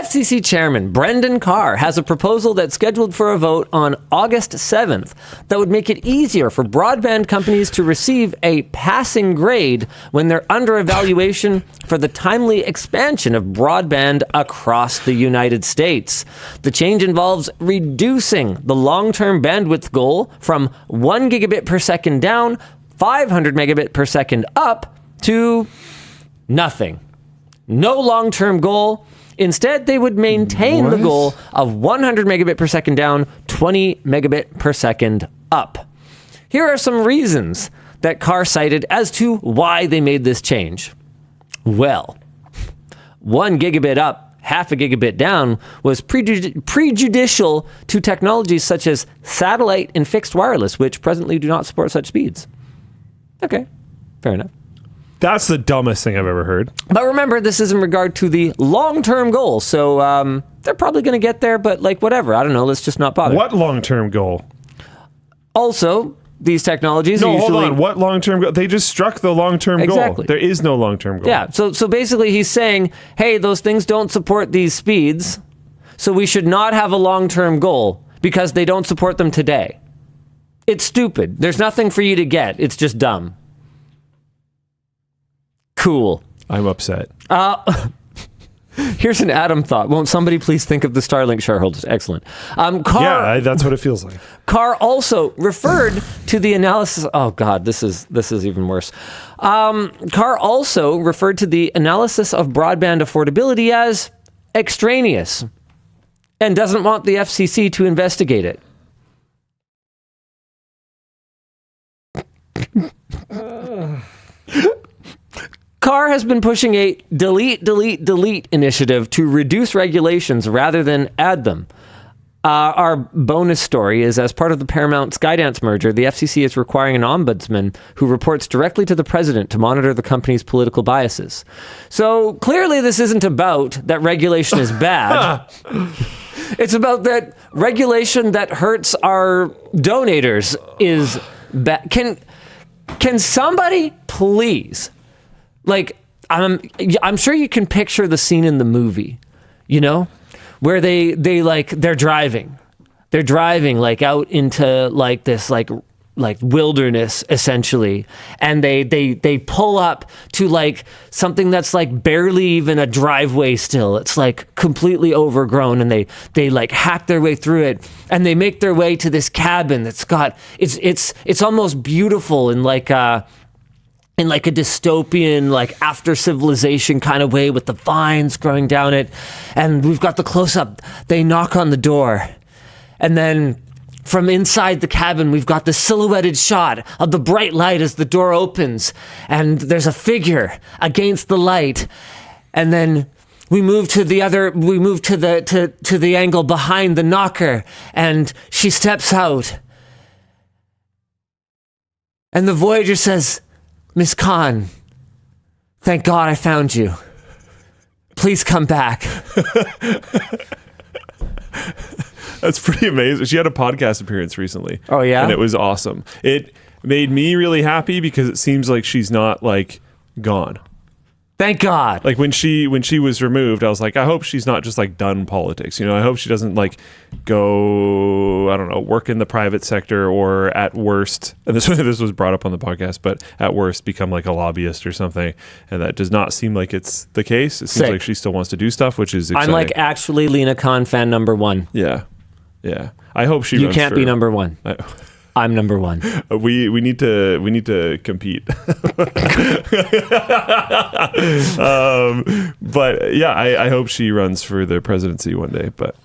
FCC Chairman Brendan Carr has a proposal that's scheduled for a vote on August 7th that would make it easier for broadband companies to receive a passing grade when they're under evaluation for the timely expansion of broadband across the United States. The change involves reducing the long-term bandwidth goal from 1 gigabit per second down, 500 megabit per second up to nothing. No long-term goal. Instead, they would maintain the goal of 100 megabit per second down, 20 megabit per second up. Here are some reasons that Carr cited as to why they made this change. Well, 1 gigabit up, half a gigabit down was prejudicial to technologies such as satellite and fixed wireless, which presently do not support such speeds. Okay, fair enough. That's the dumbest thing I've ever heard. But remember, this is in regard to the long-term goal. So they're probably going to get there, but like whatever. I don't know. Let's just not bother. What long-term goal? Also, these technologies No, are usually... hold on. What long-term goal? They just struck the long-term Exactly. goal. There is no long-term goal. Yeah, so basically he's saying, hey, those things don't support these speeds, so we should not have a long-term goal because they don't support them today. It's stupid. There's nothing for you to get. It's just dumb. Cool. I'm upset. Here's an Adam thought. Won't somebody please think of the Starlink shareholders? Excellent. Carr, that's what it feels like. Carr also referred to the analysis. Oh God, this is even worse. Carr also referred to the analysis of broadband affordability as extraneous and doesn't want the FCC to investigate it. Carr has been pushing a delete initiative to reduce regulations rather than add them. Our bonus story is, as part of the Paramount Skydance merger, the FCC is requiring an ombudsman who reports directly to the president to monitor the company's political biases. So clearly this isn't about that regulation is bad. It's about that regulation that hurts our donators is bad. Can somebody please... Like, I'm sure you can picture the scene in the movie, you know, where they're driving like out into like this like wilderness essentially, and they pull up to like something that's like barely even a driveway still. It's like completely overgrown, and they like hack their way through it, and they make their way to this cabin that's got it's almost beautiful and like in like a dystopian, like after civilization kind of way with the vines growing down it. And we've got the close up. They knock on the door. And then from inside the cabin, we've got the silhouetted shot of the bright light as the door opens. And there's a figure against the light. And then we move to the angle behind the knocker, and she steps out. And the Voyager says, "Miss Khan, thank God I found you. Please come back." That's pretty amazing. She had a podcast appearance recently. Oh, yeah? And it was awesome. It made me really happy because it seems like she's not, like, gone. Thank God. Like, when she was removed, I was like, I hope she's not just, like, done politics. You know, I hope she doesn't, like, go, I don't know, work in the private sector, or at worst, and this was brought up on the podcast, but at worst become, like, a lobbyist or something. And that does not seem like it's the case. It seems like she still wants to do stuff, which is exciting. I'm, like, actually Lena Khan fan number one. Yeah. Yeah. I hope she You can't be number one. I'm number one. We need to compete. But yeah, I hope she runs for the presidency one day, but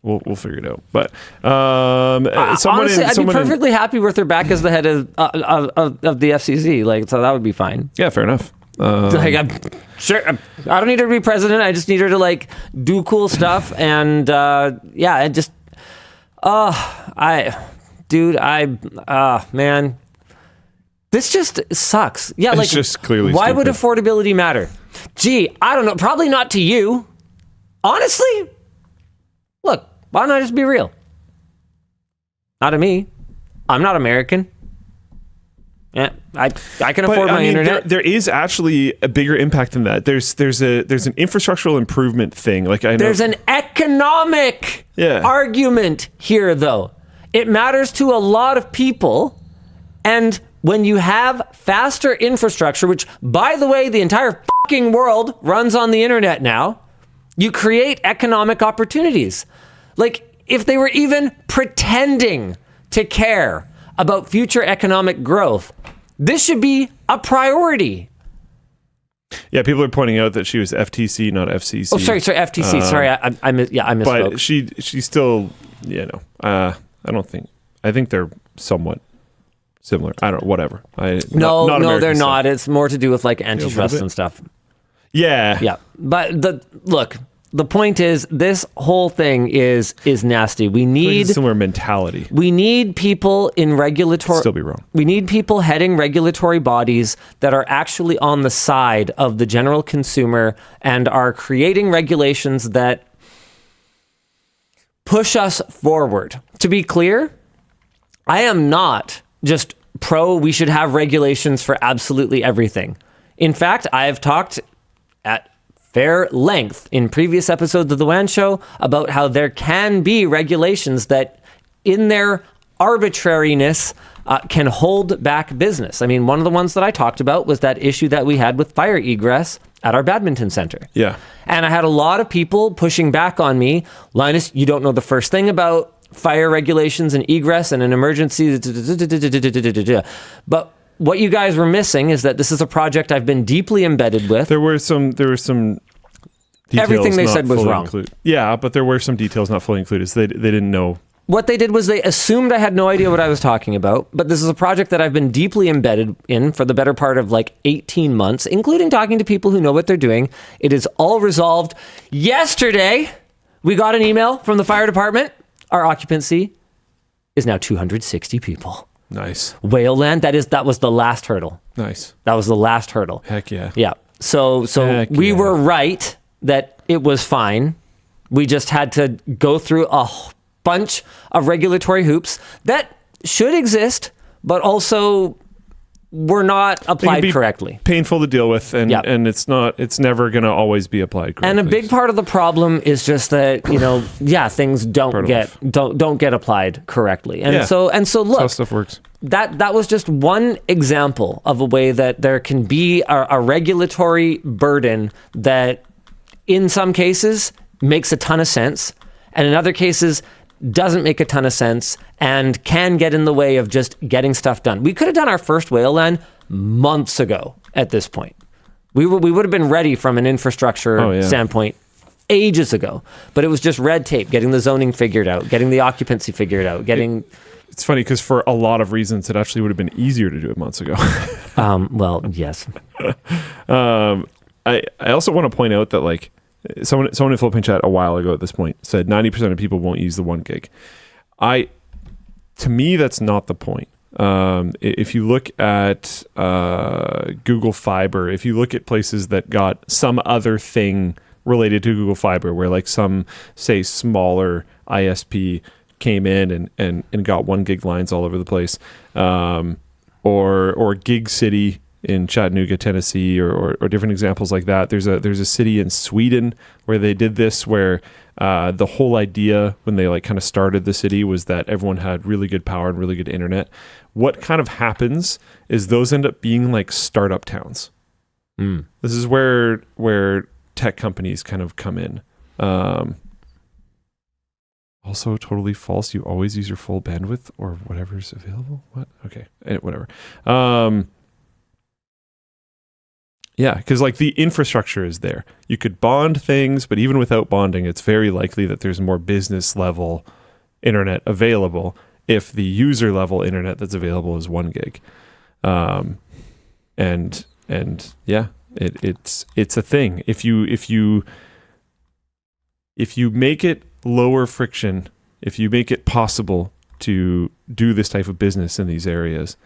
we'll figure it out. But honestly, I'd be perfectly happy with her back as the head of the FCC. Like, so that would be fine. Yeah, fair enough. Like, I'm sure I don't need her to be president. I just need her to like do cool stuff, and man, this just sucks. Yeah, like, it's just clearly why stupid. would affordability matter? Gee, I don't know. Probably not to you. Honestly, look, why not just be real? Not to me. I'm not American. Yeah, I can afford my internet. There is actually a bigger impact than that. There's an infrastructural improvement thing. Like I know there's an economic argument here, though. It matters to a lot of people, and when you have faster infrastructure, which, by the way, the entire fucking world runs on the internet now, you create economic opportunities. Like, if they were even pretending to care about future economic growth, this should be a priority. Yeah, people are pointing out that she was FTC, not FCC. Oh, sorry, FTC. Sorry, I misspoke. But she's still, I think they're somewhat similar. I don't know, whatever. No, they're not. It's more to do with like antitrust and stuff. Yeah. Yeah. But the point is, this whole thing is nasty. We need a similar mentality. We need people in regulatory. Still be wrong. We need people heading regulatory bodies that are actually on the side of the general consumer and are creating regulations that push us forward. To be clear, I am not just pro. We should have regulations for absolutely everything. In fact, I have talked at fair length in previous episodes of The WAN Show about how there can be regulations that in their arbitrariness can hold back business. I mean, one of the ones that I talked about was that issue that we had with fire egress at our badminton center. Yeah. And I had a lot of people pushing back on me. Linus, you don't know the first thing about fire regulations and egress and an emergency. But what you guys were missing is that this is a project I've been deeply embedded with. There were some details. Everything they said was wrong. Yeah, but there were some details not fully included. So they didn't know. What they did was they assumed I had no idea what I was talking about. But this is a project that I've been deeply embedded in for the better part of like 18 months, including talking to people who know what they're doing. It is all resolved. Yesterday, we got an email from the fire department. Our occupancy is now 260 people. Nice. Whaleland, that was the last hurdle. Nice. That was the last hurdle. Heck yeah. Yeah. So we were right that it was fine. We just had to go through a bunch of regulatory hoops that should exist, but also were not applied correctly. Painful to deal with, and it's never going to always be applied correctly. And a big part of the problem is just that, things don't get applied correctly. And so look, that's how stuff works. That was just one example of a way that there can be a regulatory burden that in some cases makes a ton of sense, and in other cases doesn't make a ton of sense and can get in the way of just getting stuff done. We could have done our first whale land months ago at this point. We would have been ready from an infrastructure standpoint ages ago, but it was just red tape, getting the zoning figured out, getting the occupancy figured out, getting... It's funny because for a lot of reasons, it actually would have been easier to do it months ago. Well, yes. I also want to point out that like someone in Flipping Chat a while ago at this point said 90% of people won't use the 1 gig. To me, that's not the point. If you look at Google Fiber, if you look at places that got some other thing related to Google Fiber, where like some, say, smaller ISP came in and got 1 gig lines all over the place, or Gig City in Chattanooga, Tennessee, or different examples like that. There's a city in Sweden where they did this, where the whole idea when they like kind of started the city was that everyone had really good power and really good internet. What kind of happens is those end up being like startup towns. This is where tech companies kind of come in. Also totally false. You always use your full bandwidth or whatever's available. What? Okay. Whatever. Yeah, because like the infrastructure is there. You could bond things, but even without bonding, it's very likely that there's more business level internet available if the user level internet that's available is 1 gig. And yeah, it's a thing. If you make it lower friction, if you make it possible to do this type of business in these areas,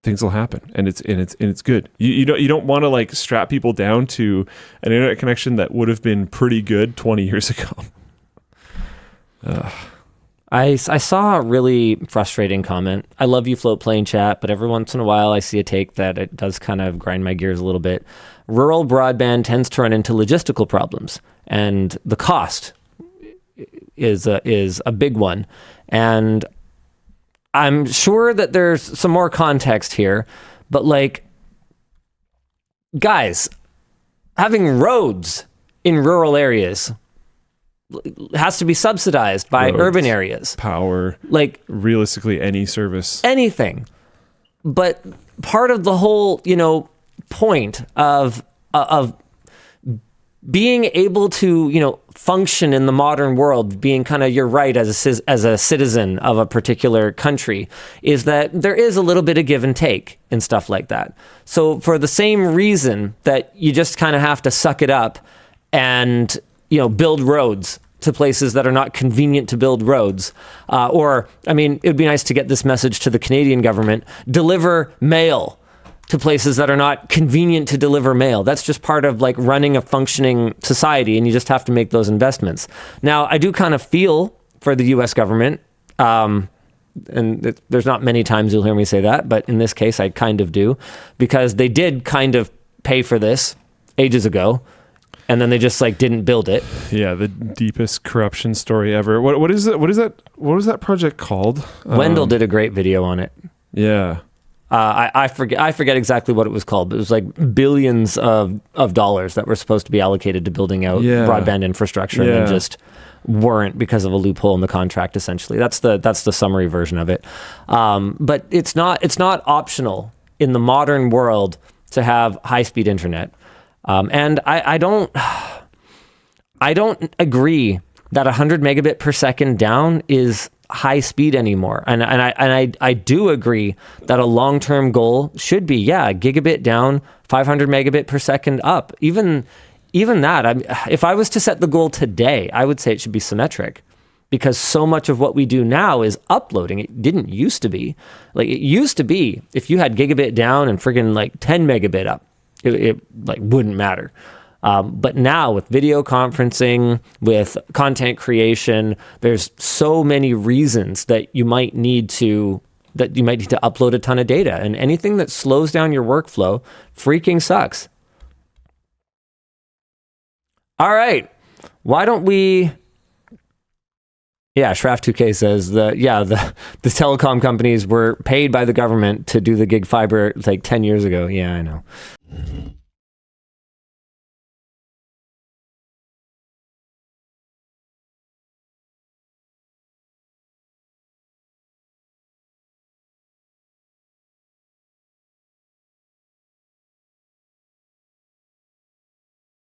things will happen, and it's good. You don't want to like strap people down to an internet connection that would have been pretty good 20 years ago. I saw a really frustrating comment. I love you, Float Plane Chat, but every once in a while I see a take that it does kind of grind my gears a little bit. Rural broadband tends to run into logistical problems, and the cost is a big one. And I'm sure that there's some more context here, but like, guys, having roads in rural areas has to be subsidized by Roads, urban areas. Power, like realistically any service. Anything. But part of the whole, point of being able to, function in the modern world, being kind of your right as a citizen of a particular country, is that there is a little bit of give and take and stuff like that. So for the same reason that you just kind of have to suck it up and, build roads to places that are not convenient to build roads. It would be nice to get this message to the Canadian government: deliver mail to places that are not convenient to deliver mail. That's just part of like running a functioning society, and you just have to make those investments. Now, I do kind of feel for the US government, and there's not many times you'll hear me say that, but in this case, I kind of do, because they did kind of pay for this ages ago, and then they just like didn't build it. Yeah, the deepest corruption story ever. What is it? What was that project called? Wendell did a great video on it. Yeah. I forget exactly what it was called, but it was like billions of dollars that were supposed to be allocated to building out broadband infrastructure, and then just weren't because of a loophole in the contract. Essentially, that's the summary version of it. But it's not optional in the modern world to have high-speed internet. And I don't agree that 100 megabit per second down is high speed anymore. And I do agree that a long-term goal should be, gigabit down, 500 megabit per second up. Even that, if I was to set the goal today, I would say it should be symmetric, because so much of what we do now is uploading. It didn't used to be. Like, it used to be, if you had gigabit down and friggin' like 10 megabit up, it like wouldn't matter. But now with video conferencing, with content creation, there's so many reasons that you might need to upload a ton of data, and anything that slows down your workflow freaking sucks. All right. Why don't we... Yeah, Shraff2K says the telecom companies were paid by the government to do the gig fiber like 10 years ago. Yeah, I know.